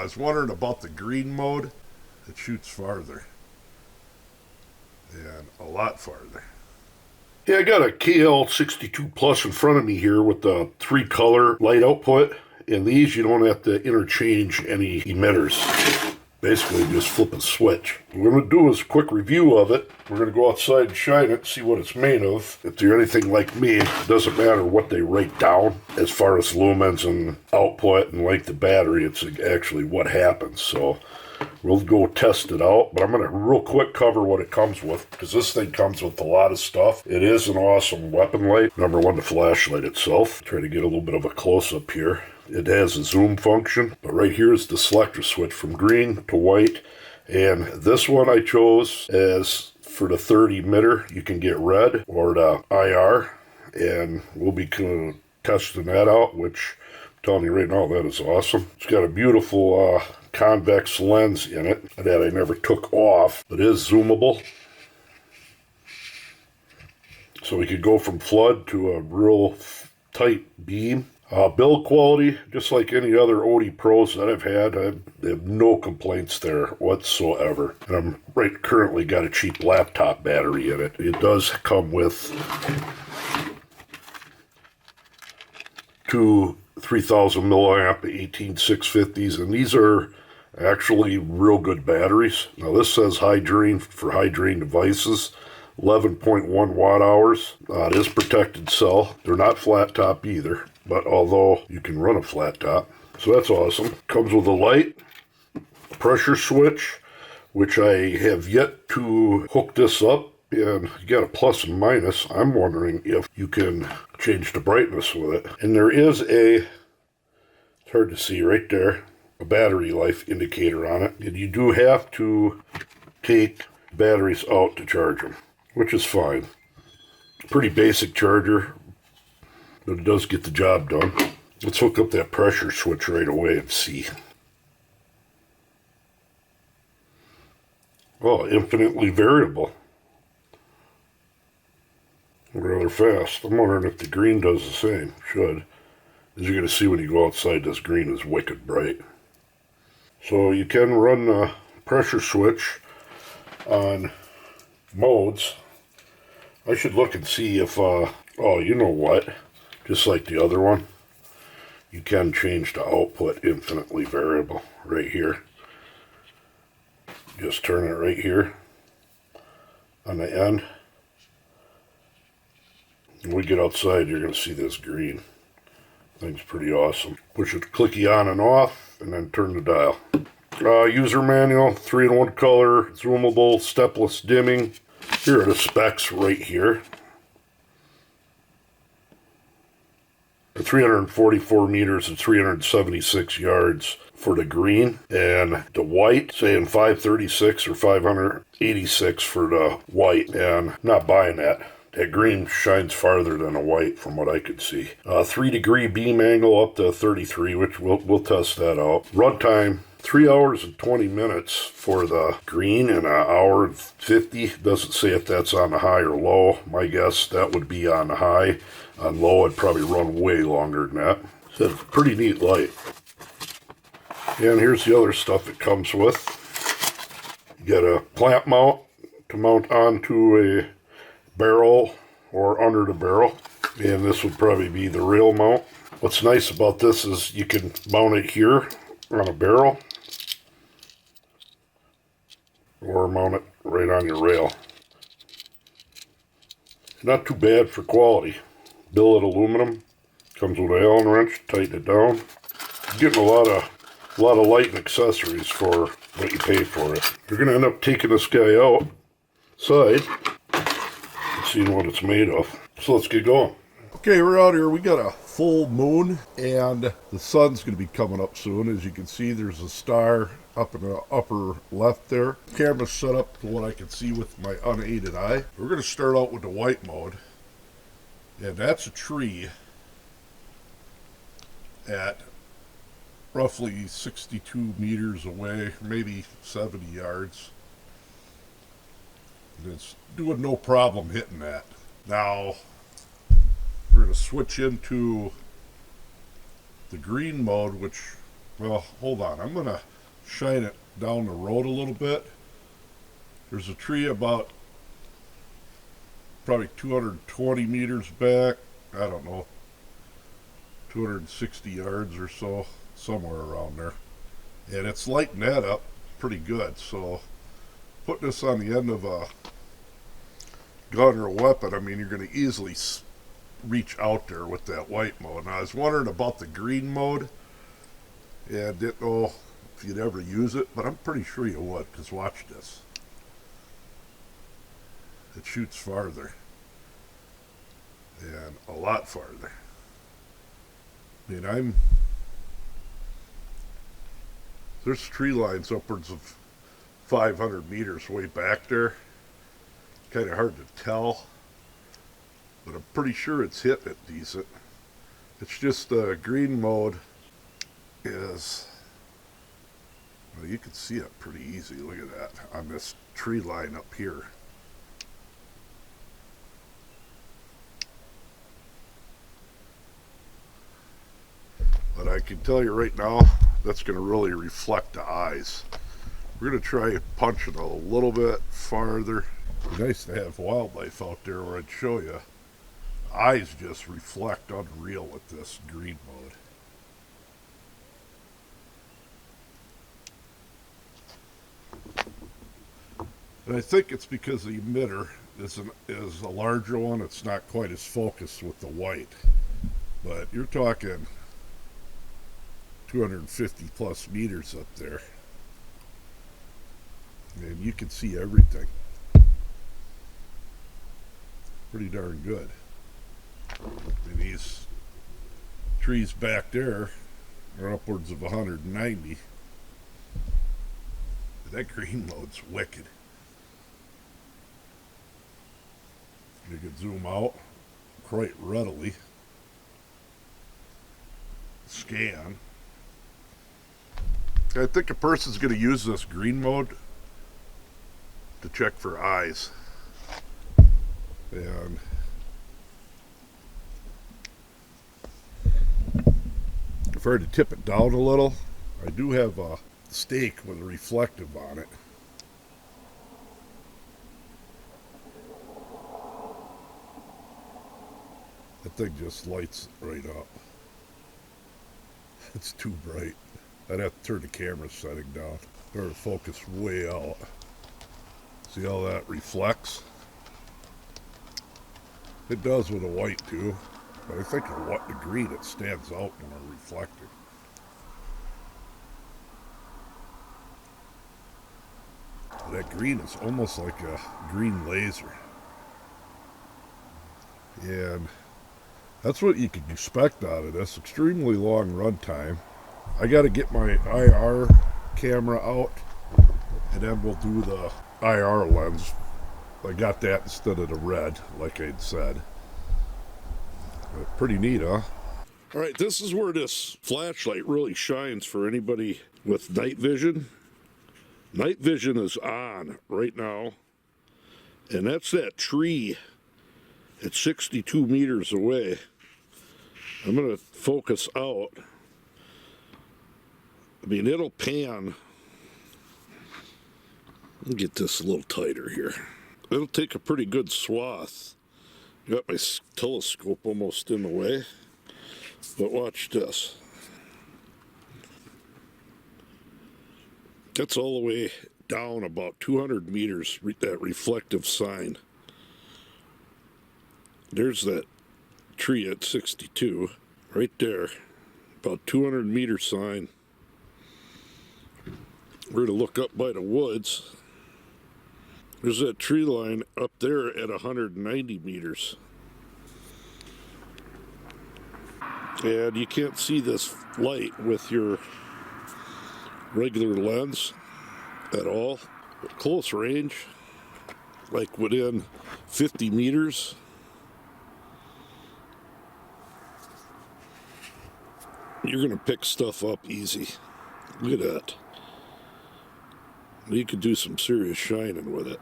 I was wondering about the green mode. It shoots farther. And a lot farther. Yeah, I got a KL62 Plus in front of me here with the 3-color light output. And these, you don't have to interchange any emitters. Basically, just flip a switch. What we're going to do is a quick review of it. We're going to go outside and shine it, see what it's made of. If they're anything like me, it doesn't matter what they write down as far as lumens and output and length of battery. It's actually what happens. So we'll go test it out, but I'm going to real quick cover what it comes with, because this thing comes with a lot of stuff. It is an awesome weapon light. Number one, the flashlight itself. Try to get a little bit of a close-up here. It has a zoom function, but right here is the selector switch from green to white. And this one I chose as for the 30 emitter. You can get red or the IR, and we'll be testing that out, which I'm telling you right now, that is awesome. It's got a beautiful convex lens in it that I never took off. It is zoomable, so we could go from flood to a real tight beam. Build quality, just like any other odepros that I've had, I have no complaints there whatsoever. And I'm currently got a cheap laptop battery in it. It does come with two 3000 milliamp 18650s, and these are actually real good batteries. Now this says high drain for high drain devices. 11.1 watt hours. It is protected cell. They're not flat top either, but although you can run a flat top, so that's awesome. Comes with a light, pressure switch, which I have yet to hook this up, and you got a plus and minus. I'm wondering if you can change the brightness with it. And there is it's hard to see right there, a battery life indicator on it. And you do have to take batteries out to charge them, which is fine. Pretty basic charger, but it does get the job done. Let's hook up that pressure switch right away and see. Oh, infinitely variable. Rather fast. I'm wondering if the green does the same. Should. As you're going to see when you go outside, this green is wicked bright. So you can run the pressure switch on modes. I should look and see if, oh, you know what? Just like the other one, you can change the output infinitely variable right here. Just turn it right here on the end. When we get outside, you're going to see this green. Thing's pretty awesome. Push it clicky on and off, and then turn the dial. User manual, 3-in-1 color, zoomable, stepless dimming. Here are the specs right here. 344 meters and 376 yards for the green, and the white saying 536 or 586 for the white, and not buying that. That green shines farther than a white from what I could see. 3-degree beam angle up to 33, which we'll test that out. Runtime, 3 hours and 20 minutes for the green and an hour and 50. Doesn't say if that's on the high or low. My guess that would be on the high. On low, I'd probably run way longer than that. So it's a pretty neat light. And here's the other stuff it comes with. You got a clamp mount to mount onto a barrel or under the barrel. And this would probably be the rail mount. What's nice about this is you can mount it here on a barrel or mount it right on your rail. Not too bad for quality. Billet aluminum, comes with an Allen wrench, tighten it down. You're getting a lot of light and accessories for what you pay for it. You're going to end up taking this guy outside and seeing what it's made of. So let's get going. Okay, we're out here. We got a full moon, and the sun's going to be coming up soon. As you can see, there's a star up in the upper left there. Camera's set up to what I can see with my unaided eye. We're going to start out with the white mode. And that's a tree at roughly 62 meters away, maybe 70 yards. And it's doing no problem hitting that. Now, we're going to switch into the green mode, which Well, hold on. I'm going to shine it down the road a little bit. There's a tree about probably 220 meters back. I don't know, 260 yards or so, somewhere around there. And it's lighting that up pretty good. So putting this on the end of a gun or a weapon, I mean, you're going to easily reach out there with that white mode. And I was wondering about the green mode, and didn't know if you'd ever use it, but I'm pretty sure you would, because watch this. It shoots farther, and a lot farther. I mean, there's tree lines upwards of 500 meters way back there. Kind of hard to tell, but I'm pretty sure it's hitting it decent. It's just the green mode is, well, you can see it pretty easy. Look at that on this tree line up here. But I can tell you right now, that's going to really reflect the eyes. We're going to try punching a little bit farther. It'd be nice to have wildlife out there where I'd show you. Eyes just reflect unreal with this green mode. And I think it's because the emitter is a larger one. It's not quite as focused with the white. But you're talking 250 plus meters up there. And you can see everything. Pretty darn good. And these trees back there are upwards of 190. That green mode's wicked. You can zoom out quite readily. Scan. I think a person's going to use this green mode to check for eyes. And if I were to tip it down a little, I do have a stake with a reflective on it. That thing just lights right up. It's too bright. I'd have to turn the camera setting down or focus way out. See how that reflects? It does with the white too, but I think the green, it stands out when I'm reflecting. That green is almost like a green laser. And that's what you can expect out of this. Extremely long run time. I got to get my IR camera out, and then we'll do the IR lens. I got that instead of the red, like I'd said. But pretty neat, huh? All right, this is where this flashlight really shines for anybody with night vision. Night vision is on right now, and that's that tree at 62 meters away. I'm going to focus out. I mean, it'll pan. Let me get this a little tighter here. It'll take a pretty good swath. Got my telescope almost in the way, but watch this. That's all the way down about 200 meters, that reflective sign. There's that tree at 62, right there, about 200 meter sign. We're to look up by the woods. There's that tree line up there at 190 meters. And you can't see this light with your regular lens at all. At close range, like within 50 meters, you're going to pick stuff up easy. Look at that. You could do some serious shining with it.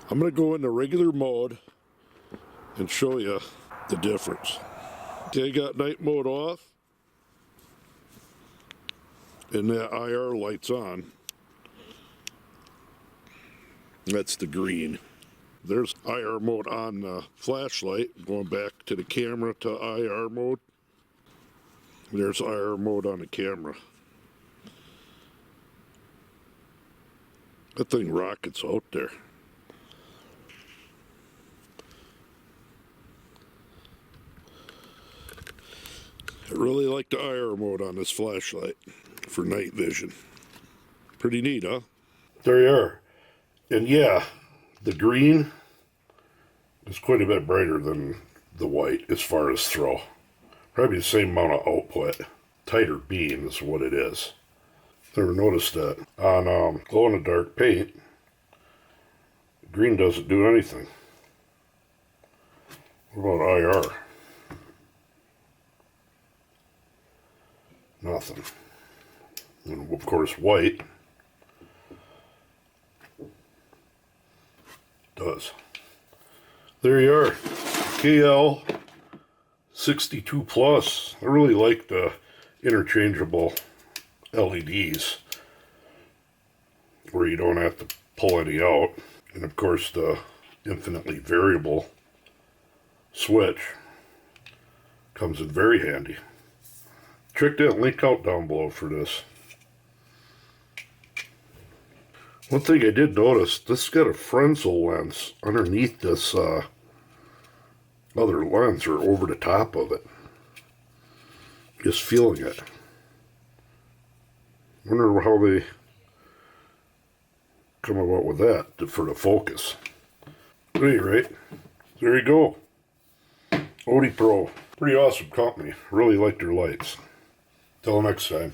I'm going to go into regular mode and show you the difference. Okay, got night mode off. and that IR light's on. That's the green. There's IR mode on the flashlight. Going back to the camera to IR mode. There's IR mode on the camera. That thing rockets out there. I really like the IR mode on this flashlight for night vision. Pretty neat, huh? There you are. And yeah, the green is quite a bit brighter than the white as far as throw. Probably the same amount of output. Tighter beam is what it is. Never noticed that. On glow-in-the-dark paint, green doesn't do anything. What about IR? Nothing. And of course, white does. There you are. KL62 Plus. I really like the interchangeable LEDs where you don't have to pull any out. And of course, the infinitely variable switch comes in very handy. Check that link out down below for this. One thing I did notice, this has got a Frenzel lens underneath this other lens, or over the top of it. Just feeling it. Wonder how they come about with that for the focus. At any rate, there you go. Odepro. Pretty awesome company. Really like their lights. Till next time.